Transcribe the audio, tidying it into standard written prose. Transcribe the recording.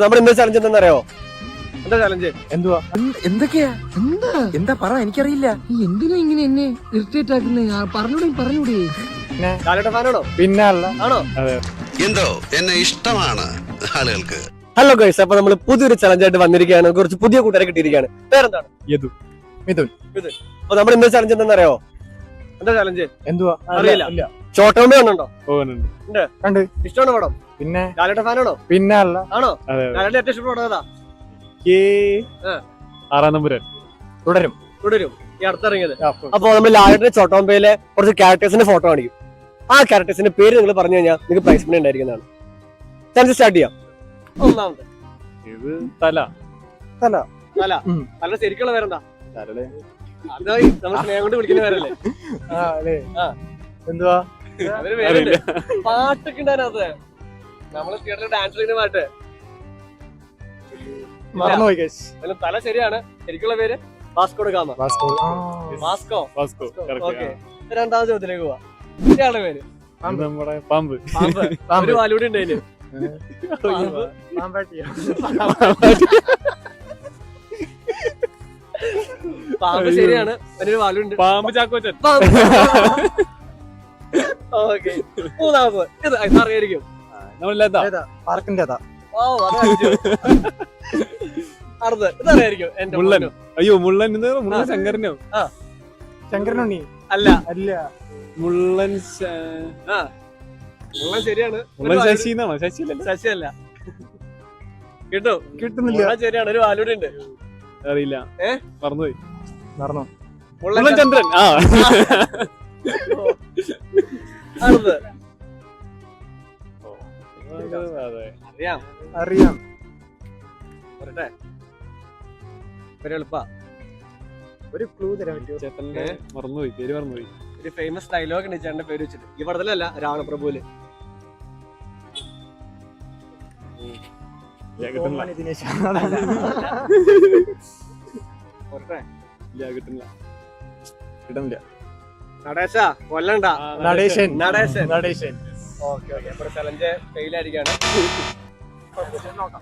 നമ്മുടെ എന്താ ചലഞ്ച് എന്താണെന്നറിയോ? എന്താ ചലഞ്ച്? എന്തുവാ? എന്തൊക്കെയാ? എന്താ പറ, എനിക്കറിയില്ല. എന്തിനാ ഇങ്ങനെ എന്നെ ഇറിറ്റേറ്റ് ആക്കുന്നേ? പറഞ്ഞൂടെ ലാലേട്ടൻ ഫാനാണോ? പിന്നെ അല്ല. ആണോ? എന്തോ എന്നെ ഇഷ്ടമാണ് ആളുകൾക്ക്. ഹലോ ഗൈസ്, അപ്പൊ നമ്മൾ പുതിയൊരു ചലഞ്ചായിട്ട് വന്നിരിക്കുകയാണ്. കുറച്ച് പുതിയ കൂട്ടുകാരെ കിട്ടിയിരിക്കുകയാണ്. പേരെന്താണ്? മിഥുൻ. അപ്പൊ നമ്മുടെ എന്താ ചലഞ്ച് എന്താണെന്നറിയോ? എന്താ ചലഞ്ച്? എന്തുവാ? അറിയില്ല. ചോട്ടോമ്പ കണ്ടോ? കണ്ട്. ഇഷ്ടമാണോ പടം? പിന്നെ ലാലേട്ടൻ ഫാനാണോ? പിന്നെ അല്ല. ആണോ? ലാലേട്ടൻ ഏറ്റവും ഇഷ്ടപ്പെട്ട പടം ഏതാ? 6 നമ്പർ തുടരും. ഈ അടുത്തിറങ്ങിയത്. അപ്പൊ നമ്മൾ ലാലേട്ടന്റെ ചോട്ടോമ്പയിലെ കുറച്ച് ക്യാരക്ടേഴ്സിന്റെ ഫോട്ടോ കാണിക്കും. ആ ക്യാരക്ടേഴ്സിന്റെ പേര് നിങ്ങൾ പറഞ്ഞു കഴിഞ്ഞാൽ നിങ്ങൾക്ക് പ്രൈസ് മണി ഉണ്ടായിരിക്കുന്നതാണ്. ചലഞ്ച് സ്റ്റാർട്ട് ചെയ്യാം. ഒന്നാമത് ഇത് തല. നല്ല ശരിക്കുള്ള പേരെന്താ? അതായി നമ്മൾ സ്നേഹം കൊണ്ട് വിളിക്കുന്ന പേരല്ലേ? എന്തുവാ? അതൊരു പേരുണ്ട്. പാട്ടൊക്കെ ഉണ്ടായിരുന്നത് നമ്മള് തിയേറ്ററിൽ ഡാൻസ് കളിക്കുന്ന പാട്ട്. മറന്നുപോയി. തല ശരിയാണ്. ശരിക്കുള്ള പേര് വാസ്കോ ഗാമ. വാസ്കോ. ഓക്കെ, രണ്ടാമത്തെ ചോദ്യത്തിലേക്ക് പോവാ. ഇയാളുടെ പേര്? നമ്മുടെ പാമ്പ്. ഒരു വാലൂടി ഉണ്ട് അതിന്. പാമ്പ് ശരിയാണ്. അതിനൊരു വാലുണ്ട്. പാമ്പ് ചാക്കോച്ചൻ. ഓക്കെ, മൂന്നാമത് ഇത് അറിയായിരിക്കും. പാർക്കിന്റെ ഇതറിയായിരിക്കും. എന്റെ മുള്ളൻ. അയ്യോ, മുള്ളൻ. ശങ്കരനോ? ശങ്കരനുണ്ണി. അല്ല. മുള്ളൻ. മുള്ളൻ ശരിയാണ്. മുള്ളൻ ശശി എന്നാണോ? ശശി അല്ല. കിട്ടുന്നില്ല. ശരിയാണ്. ഒരു വാലൂടി ഉണ്ട്. അറിയില്ല. മറന്നുപോയി. മുള്ളൻ മുള്ളൻ ചന്ദ്രൻ. അറിയാം. എളുപ്പാ. ഒരു ക്ലൂ തരാൻ പറ്റുമോ? മറന്നുപോയി, പേര് മറന്നുപോയി. ഒരു ഫേമസ് ഡയലോഗ് ഉണ്ട് ചേട്ടന്റെ പേര് വെച്ചിട്ട്. ഈ പടത്തിലല്ല, രാവണപ്രഭുവില്. നടേശ കൊല്ലണ്ട. നടേശൻ. ഓക്കെ, ചലഞ്ച് ഫെയിൽ ആയിരിക്കാണ്. നോക്കാം.